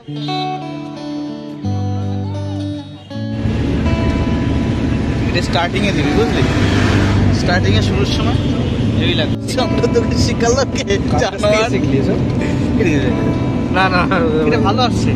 এটা স্টার্টিংয়ে দিবি, বুঝলি? স্টার্টিংয়ে শুরুর সময় এই লাগছে। আমরা তো শিখালাম কে শিখলি না না, এটা ভালো আসছে।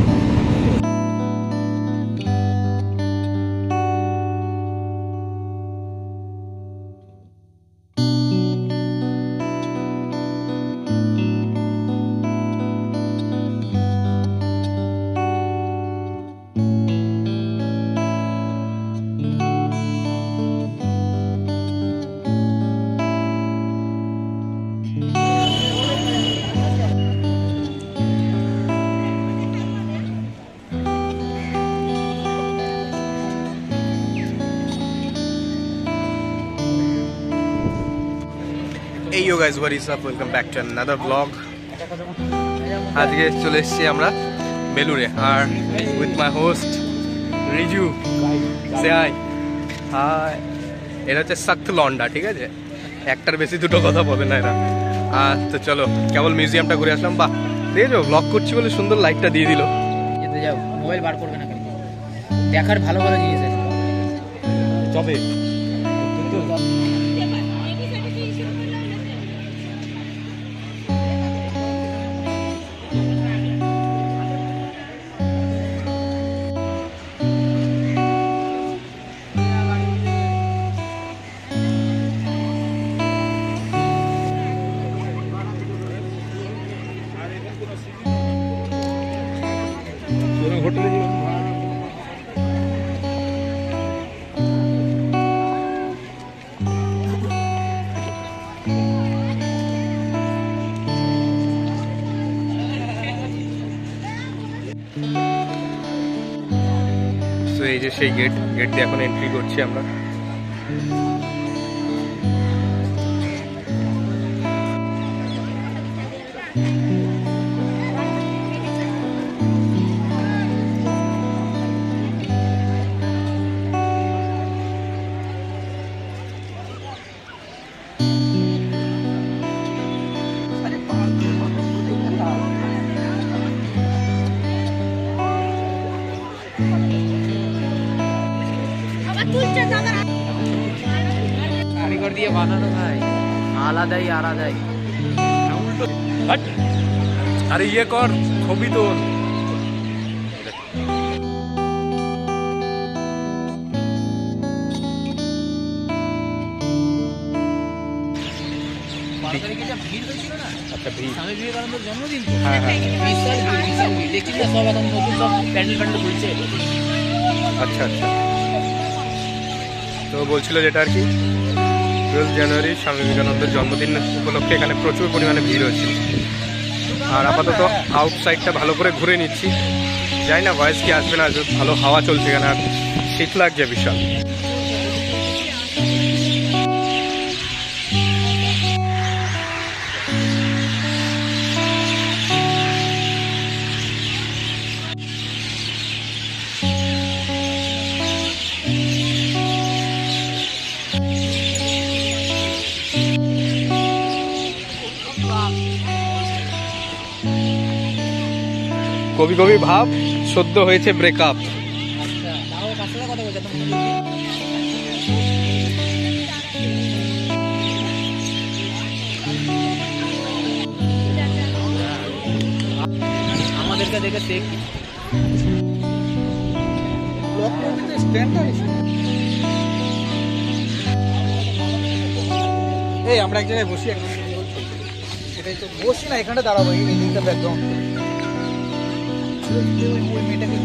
Hey yo guys, what is up? Welcome back to another vlog. আজকে চলে এসেছি আমরা বেলুরে, আর উইথ মাই হোস্ট রিজু। সে হাই। হাই। এরা হচ্ছে সখ্ত লন্ডা, ঠিক আছে? একটার বেশি দুটো কথা বলে না এরা। তো চলো, কেবল মিউজিয়ামটা ঘুরে আসলাম। বাহ, দেখেছো ব্লগ করছি বলে সুন্দর লাইটটা দিয়ে দিল। যেতে যাও, মোবাইল বার করবে না, দেখার ভালো ভালো জিনিস আছে। তবে হোটেলে তো এই যে সেই গেট দিয়ে এখন এন্ট্রি করছি আমরা। কারিগর দিয়ে বানানো ভাই, আলাদাই আলাদাই। আরে ইয়ে কর, ছবি তোল। আচ্ছা, স্বামী বিবেকানন্দের জন্মদিন তো। হ্যাঁ হ্যাঁ, বিশাল ভিড়, বিশাল ভিড়। দেখি না সব এখন নতুন সব প্যান্ডেল খুলছে। আচ্ছা আচ্ছা। তো বলছিল যেটা আর কি 12 জানুয়ারি স্বামী বিবেকানন্দের জন্মদিন উপলক্ষে এখানে প্রচুর পরিমাণে ভিড় হয়েছিল। আর আপাতত আউটসাইডটা ভালো করে ঘুরে নিচ্ছি। যাই না ভয়েস কি আসবে না, ভালো হাওয়া চলছে এখানে, আর শীত লাগছে বিশাল। কবি কবি ভাব, সদ্য হয়েছে ব্রেকআপ। আমাদেরকে দেখে দেখ। এই আমরা এক জায়গায় বসি, সেটাই তো বসি না, এখানে দাঁড়াবো। এই দিকটা ব্যাকগ্রাউন্ড ওই মেয়েটাকে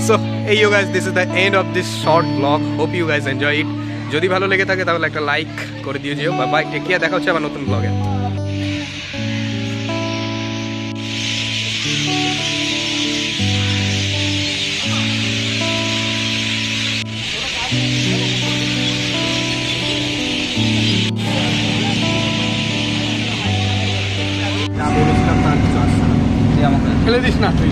সো এই you guys, this is the end of this short vlog. Hope you guys enjoy it. যদি ভালো লেগে থাকে তাহলে একটা লাইক করে দিয়ে যেও। বাই, টেক কেয়ার, দেখা হচ্ছে আবার নতুন ব্লগে। ফেলে দিস না তুই।